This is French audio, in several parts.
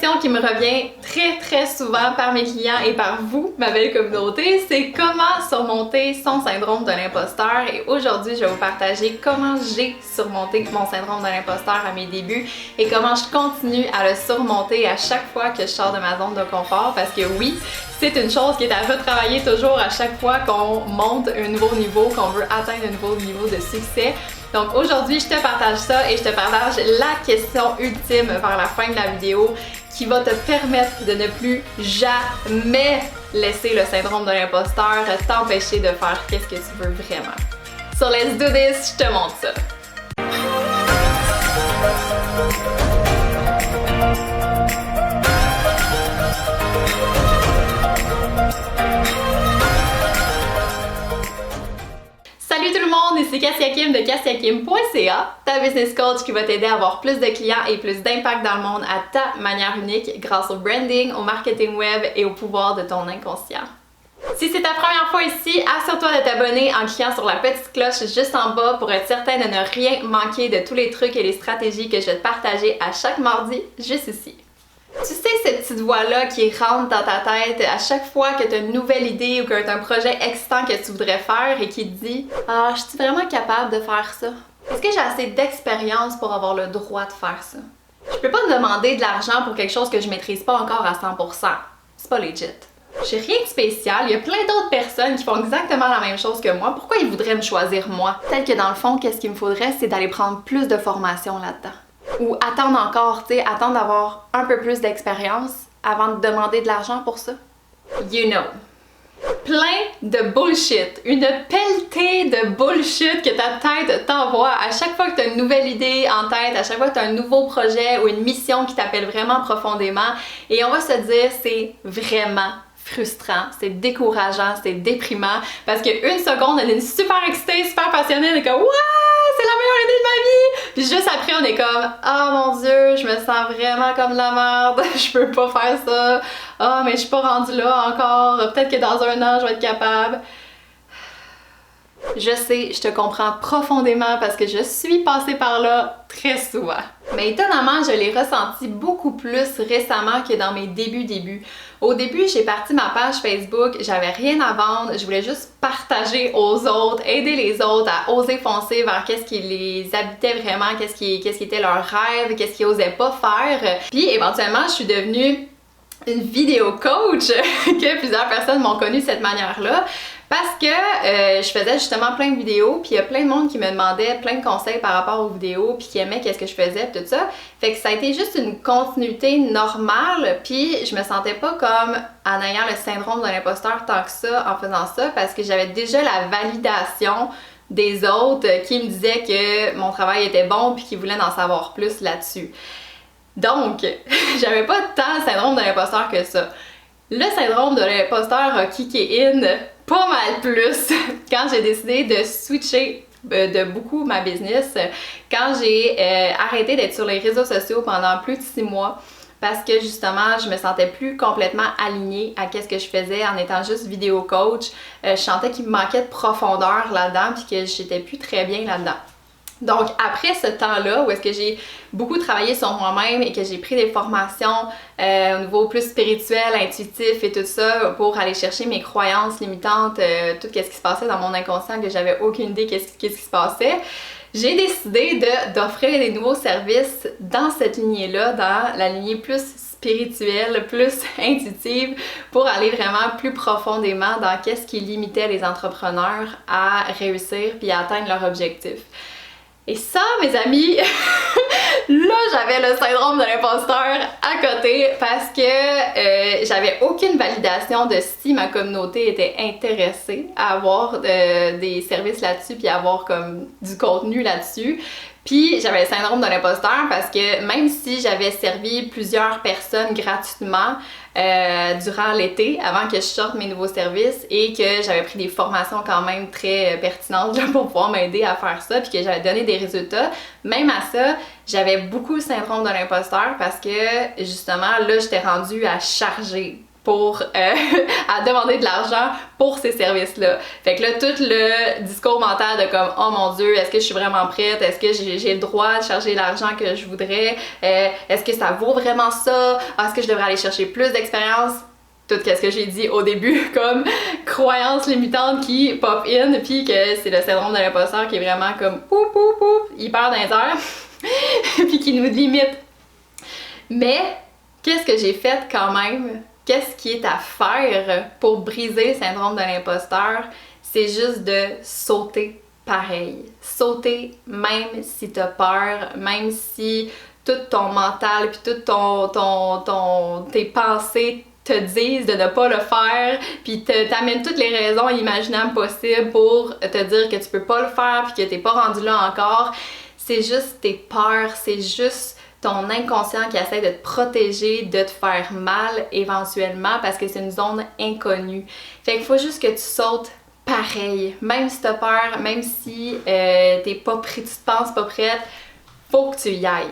question qui me revient très souvent par mes clients et par vous, ma belle communauté, c'est comment surmonter son syndrome de l'imposteur. Et aujourd'hui, je vais vous partager comment j'ai surmonté mon syndrome de l'imposteur à mes débuts et comment je continue à le surmonter à chaque fois que je sors de ma zone de confort. Parce que oui, c'est une chose qui est à retravailler toujours à chaque fois qu'on monte un nouveau niveau, qu'on veut atteindre un nouveau niveau de succès. Donc aujourd'hui, je te partage ça et je te partage la question ultime vers la fin de la vidéo qui va te permettre de ne plus jamais laisser le syndrome de l'imposteur t'empêcher de faire qu'est-ce que tu veux vraiment. So let's do this, je te montre ça. Salut tout le monde, ici Cassia Kim de cassiakim.ca, ta business coach qui va t'aider à avoir plus de clients et plus d'impact dans le monde à ta manière unique grâce au branding, au marketing web et au pouvoir de ton inconscient. Si c'est ta première fois ici, assure-toi de t'abonner en cliquant sur la petite cloche juste en bas pour être certain de ne rien manquer de tous les trucs et les stratégies que je vais te partager à chaque mardi, juste ici. Tu sais, cette petite voix-là qui rentre dans ta tête à chaque fois que tu as une nouvelle idée ou que tu as un projet excitant que tu voudrais faire et qui te dit « Ah, je suis vraiment capable de faire ça? Est-ce que j'ai assez d'expérience pour avoir le droit de faire ça? Je peux pas te demander de l'argent pour quelque chose que je maîtrise pas encore à 100%. C'est pas legit. J'ai rien de spécial, il y a plein d'autres personnes qui font exactement la même chose que moi. Pourquoi ils voudraient me choisir moi? Peut-être que dans le fond, qu'est-ce qu'il me faudrait, c'est d'aller prendre plus de formation là-dedans. Ou attendre encore, tu sais, attendre d'avoir un peu plus d'expérience avant de demander de l'argent pour ça. You know. Plein de bullshit. Une pelletée de bullshit que ta tête t'envoie à chaque fois que tu as une nouvelle idée en tête, à chaque fois que tu as un nouveau projet ou une mission qui t'appelle vraiment profondément. Et on va se dire, c'est vraiment frustrant, c'est décourageant, c'est déprimant parce qu'une seconde, on est super excitée, super passionnée, on est comme « Wouah! C'est la meilleure idée de ma vie! » Puis juste après, on est comme « Oh mon Dieu, je me sens vraiment comme de la merde, je peux pas faire ça. Ah, mais je suis pas rendue là encore, peut-être que dans un an, je vais être capable. » Je sais, je te comprends profondément parce que je suis passée par là très souvent. Mais étonnamment, je l'ai ressenti beaucoup plus récemment que dans mes débuts. Au début, j'ai parti ma page Facebook, j'avais rien à vendre, je voulais juste partager aux autres, aider les autres à oser foncer vers qu'est-ce qui les habitait vraiment, qu'est-ce qui était leur rêve, qu'est-ce qu'ils osaient pas faire. Puis éventuellement, je suis devenue une vidéo coach que plusieurs personnes m'ont connue de cette manière-là. Parce que je faisais justement plein de vidéos, puis il y a plein de monde qui me demandait plein de conseils par rapport aux vidéos, puis qui aimait qu'est-ce que je faisais, puis tout ça. Fait que ça a été juste une continuité normale, puis je me sentais pas comme en ayant le syndrome de l'imposteur tant que ça en faisant ça, parce que j'avais déjà la validation des autres qui me disaient que mon travail était bon, puis qui voulaient en savoir plus là-dessus. Donc, j'avais pas tant le syndrome de l'imposteur que ça. Le syndrome de l'imposteur a kické in pas mal plus quand j'ai décidé de switcher de beaucoup ma business, quand j'ai arrêté d'être sur les réseaux sociaux pendant plus de 6 mois parce que justement je me sentais plus complètement alignée à qu'est-ce que je faisais en étant juste vidéo coach. Je sentais qu'il me manquait de profondeur là-dedans puis que j'étais plus très bien là-dedans. Donc après ce temps-là où est-ce que j'ai beaucoup travaillé sur moi-même et que j'ai pris des formations au niveau plus spirituel, intuitif et tout ça pour aller chercher mes croyances limitantes, tout ce qui se passait dans mon inconscient que j'avais aucune idée qu'est-ce qui se passait, j'ai décidé d'offrir des nouveaux services dans cette lignée-là, dans la lignée plus spirituelle, plus intuitive, pour aller vraiment plus profondément dans qu'est-ce qui limitait les entrepreneurs à réussir puis à atteindre leur objectif. Et ça, mes amis, là, j'avais le syndrome de l'imposteur à côté parce que j'avais aucune validation de si ma communauté était intéressée à avoir des services là-dessus puis avoir comme du contenu là-dessus. Puis j'avais le syndrome de l'imposteur parce que même si j'avais servi plusieurs personnes gratuitement durant l'été, avant que je sorte mes nouveaux services et que j'avais pris des formations quand même très pertinentes là, pour pouvoir m'aider à faire ça puis que j'avais donné des résultats, même à ça, j'avais beaucoup le syndrome de l'imposteur parce que justement là, j'étais rendue à charger pour à demander de l'argent pour ces services-là. Fait que là, tout le discours mental de comme oh mon Dieu, est-ce que je suis vraiment prête? Est-ce que j'ai le droit de charger l'argent que je voudrais? Est-ce que ça vaut vraiment ça? Est-ce que je devrais aller chercher plus d'expérience? Tout ce que j'ai dit au début comme croyance limitante qui pop in, puis que c'est le syndrome de l'imposteur qui est vraiment comme pouf pouf pouf, hyper dans les airs, puis qui nous limite. Mais qu'est-ce que j'ai fait quand même? Qu'est-ce qui est à faire pour briser le syndrome de l'imposteur? C'est juste de sauter pareil. Sauter même si t'as peur, même si tout ton mental puis tout tes pensées te disent de ne pas le faire, puis t'amènes toutes les raisons imaginables possibles pour te dire que tu peux pas le faire puis que t'es pas rendu là encore. C'est juste tes peurs, c'est juste ton inconscient qui essaie de te protéger, de te faire mal éventuellement parce que c'est une zone inconnue. Fait qu'il faut juste que tu sautes pareil. Même si t'as peur, même si t'es pas prêt, tu te penses pas prête, faut que tu y ailles.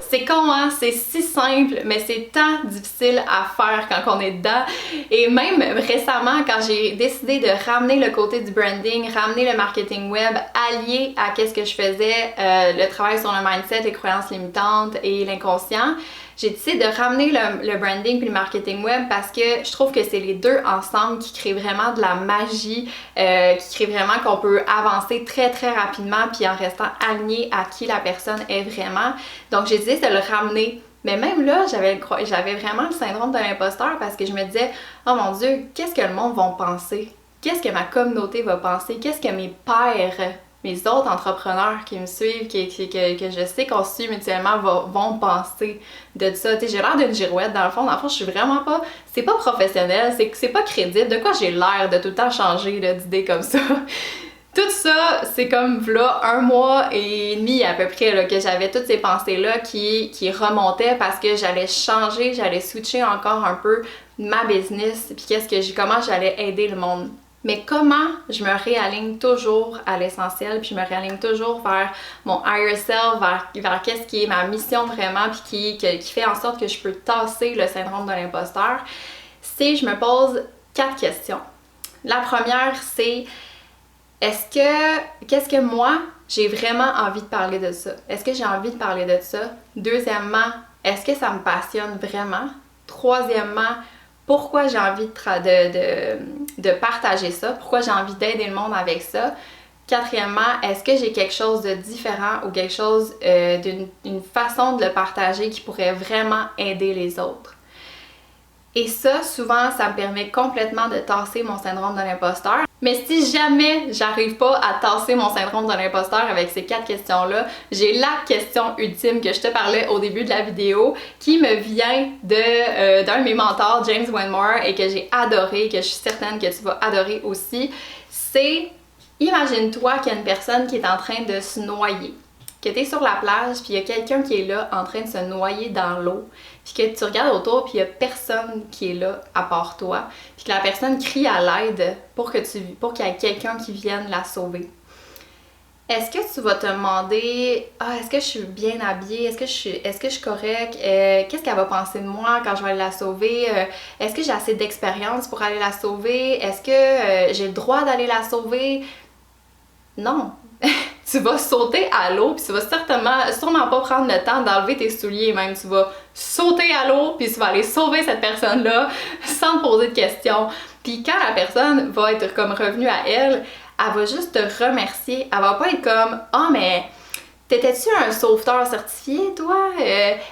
C'est con, hein? C'est si simple, mais c'est tant difficile à faire quand on est dedans. Et même récemment, quand j'ai décidé de ramener le côté du branding, ramener le marketing web, allié à qu'est-ce que je faisais, le travail sur le mindset, les croyances limitantes et l'inconscient, j'ai décidé de ramener le branding puis le marketing web parce que je trouve que c'est les deux ensemble qui créent vraiment de la magie, qui créent vraiment qu'on peut avancer très très rapidement puis en restant aligné à qui la personne est vraiment. Donc j'ai décidé de le ramener. Mais même là, j'avais vraiment le syndrome de l'imposteur parce que je me disais « Oh mon Dieu, qu'est-ce que le monde va penser? Qu'est-ce que ma communauté va penser? Qu'est-ce que mes pairs, mes autres entrepreneurs qui me suivent, que je sais qu'on suit mutuellement vont penser de ça? » Tu sais, j'ai l'air d'une girouette dans le fond. Dans le fond, je suis vraiment pas... C'est pas professionnel, c'est pas crédible. De quoi j'ai l'air de tout le temps changer d'idées comme ça? Tout ça, c'est comme là 1 mois et demi à peu près là, que j'avais toutes ces pensées-là qui remontaient parce que j'allais changer, j'allais switcher encore un peu ma business, puis comment j'allais aider le monde. Mais comment je me réaligne toujours à l'essentiel, puis je me réaligne toujours vers mon higher self, vers qu'est-ce qui est ma mission vraiment, puis qui fait en sorte que je peux tasser le syndrome de l'imposteur, c'est je me pose 4 questions. La première, c'est qu'est-ce que moi, j'ai vraiment envie de parler de ça? Est-ce que j'ai envie de parler de ça? Deuxièmement, est-ce que ça me passionne vraiment? Troisièmement, pourquoi j'ai envie de partager ça? Pourquoi j'ai envie d'aider le monde avec ça? Quatrièmement, est-ce que j'ai quelque chose de différent ou quelque chose d'une façon de le partager qui pourrait vraiment aider les autres? Et ça, souvent, ça me permet complètement de tasser mon syndrome de l'imposteur. Mais si jamais j'arrive pas à tasser mon syndrome de l'imposteur avec ces 4 questions-là, j'ai la question ultime que je te parlais au début de la vidéo qui me vient d'un de mes mentors, James Wedmore, et que j'ai adoré, que je suis certaine que tu vas adorer aussi. C'est, imagine-toi qu'il y a une personne qui est en train de se noyer. Que tu es sur la plage, puis il y a quelqu'un qui est là en train de se noyer dans l'eau, puis que tu regardes autour, puis il y a personne qui est là à part toi, puis que la personne crie à l'aide pour qu'il y ait quelqu'un qui vienne la sauver. Est-ce que tu vas te demander « Ah, est-ce que je suis bien habillée? Est-ce que je suis correcte? Qu'est-ce qu'elle va penser de moi quand je vais aller la sauver? Est-ce que j'ai assez d'expérience pour aller la sauver? Est-ce que j'ai le droit d'aller la sauver? » Non! Tu vas sauter à l'eau, puis tu vas sûrement pas prendre le temps d'enlever tes souliers même. Tu vas sauter à l'eau, puis tu vas aller sauver cette personne-là sans te poser de questions. Puis quand la personne va être comme revenue à elle va juste te remercier. Elle va pas être comme « Ah, mais t'étais-tu un sauveteur certifié, toi?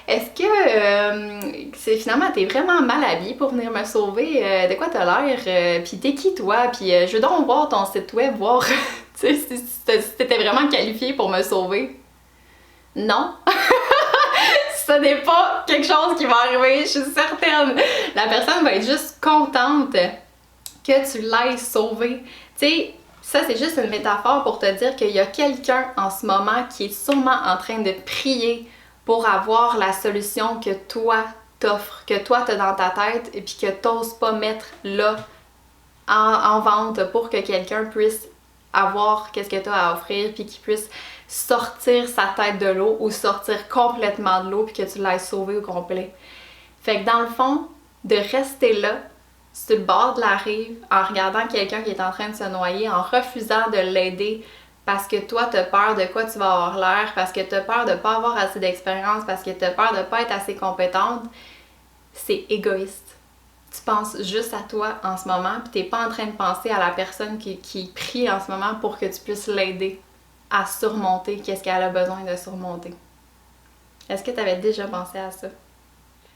Est-ce que finalement t'es vraiment mal habillé pour venir me sauver? De quoi t'as l'air? Puis t'es qui, toi? Puis je veux donc voir ton site web, voir... » Tu sais, si t'étais vraiment qualifié pour me sauver. Non. Ce n'est pas quelque chose qui va arriver, je suis certaine. La personne va être juste contente que tu l'ailles sauver. Tu sais, ça c'est juste une métaphore pour te dire qu'il y a quelqu'un en ce moment qui est sûrement en train de prier pour avoir la solution que toi t'offres, que toi t'as dans ta tête et puis que t'oses pas mettre là en vente pour que quelqu'un puisse avoir qu'est-ce que tu as à offrir puis qu'il puisse sortir sa tête de l'eau ou sortir complètement de l'eau puis que tu l'aies sauvé au complet. Fait que dans le fond, de rester là sur le bord de la rive en regardant quelqu'un qui est en train de se noyer, en refusant de l'aider parce que toi t'as peur de quoi tu vas avoir l'air, parce que t'as peur de pas avoir assez d'expérience, parce que t'as peur de pas être assez compétente, c'est égoïste. Tu penses juste à toi en ce moment, puis t'es pas en train de penser à la personne qui prie en ce moment pour que tu puisses l'aider à surmonter qu'est-ce qu'elle a besoin de surmonter. Est-ce que tu avais déjà pensé à ça?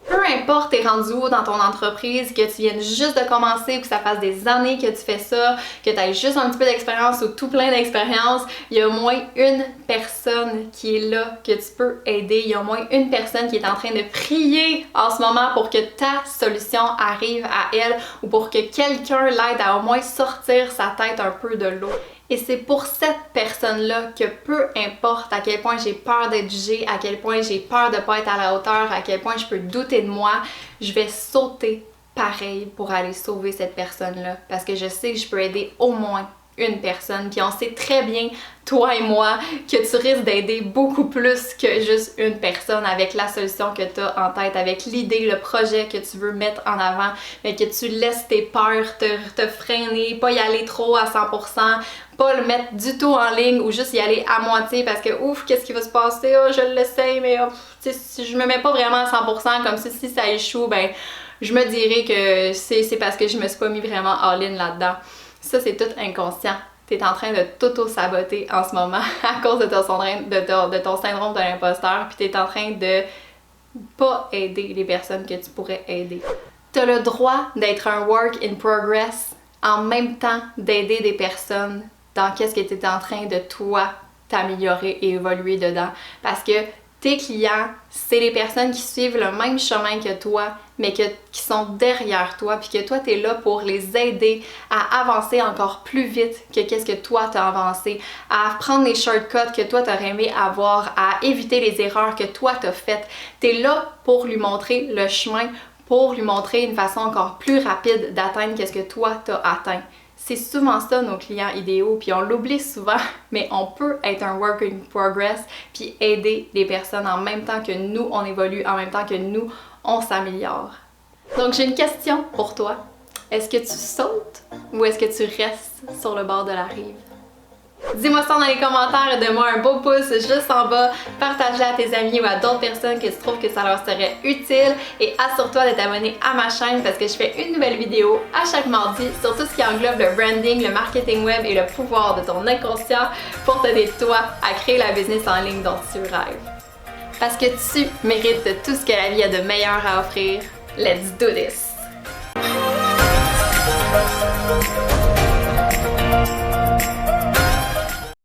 Peu importe t'es rendu où dans ton entreprise, que tu viennes juste de commencer ou que ça fasse des années que tu fais ça, que tu aies juste un petit peu d'expérience ou tout plein d'expérience, il y a au moins une personne qui est là que tu peux aider. Il y a au moins une personne qui est en train de prier en ce moment pour que ta solution arrive à elle ou pour que quelqu'un l'aide à au moins sortir sa tête un peu de l'eau. Et c'est pour cette personne-là que peu importe à quel point j'ai peur d'être jugée, à quel point j'ai peur de pas être à la hauteur, à quel point je peux douter de moi, je vais sauter pareil pour aller sauver cette personne-là. Parce que je sais que je peux aider au moins une personne. Puis on sait très bien, toi et moi, que tu risques d'aider beaucoup plus que juste une personne avec la solution que tu as en tête, avec l'idée, le projet que tu veux mettre en avant, mais que tu laisses tes peurs te freiner, pas y aller trop à 100%, pas le mettre du tout en ligne ou juste y aller à moitié parce que ouf, qu'est-ce qui va se passer? Oh, je l'essaye, mais si je me mets pas vraiment à 100%, comme si ça échoue, ben je me dirais que c'est parce que je me suis pas mis vraiment all-in là-dedans. Ça, c'est tout inconscient. Tu es en train de t'auto-saboter en ce moment à cause de ton syndrome de l'imposteur, puis tu es en train de pas aider les personnes que tu pourrais aider. Tu as le droit d'être un work in progress en même temps d'aider des personnes dans qu'est-ce que tu es en train de toi t'améliorer et évoluer dedans. Parce que tes clients, c'est les personnes qui suivent le même chemin que toi, mais qui sont derrière toi, puis que toi, tu es là pour les aider à avancer encore plus vite que qu'est-ce que toi, tu as avancé, à prendre les shortcuts que toi, tu aurais aimé avoir, à éviter les erreurs que toi, tu as faites. Tu es là pour lui montrer le chemin, pour lui montrer une façon encore plus rapide d'atteindre qu'est-ce que toi, tu as atteint. C'est souvent ça nos clients idéaux, puis on l'oublie souvent, mais on peut être un work in progress puis aider les personnes en même temps que nous, on évolue, en même temps que nous, on s'améliore. Donc j'ai une question pour toi. Est-ce que tu sautes ou est-ce que tu restes sur le bord de la rive? Dis-moi ça dans les commentaires et donne-moi un beau pouce juste en bas. Partage-le à tes amis ou à d'autres personnes que tu trouves que ça leur serait utile. Et assure-toi de t'abonner à ma chaîne parce que je fais une nouvelle vidéo à chaque mardi sur tout ce qui englobe le branding, le marketing web et le pouvoir de ton inconscient pour t'aider toi à créer la business en ligne dont tu rêves. Parce que tu mérites tout ce que la vie a de meilleur à offrir. Let's do this!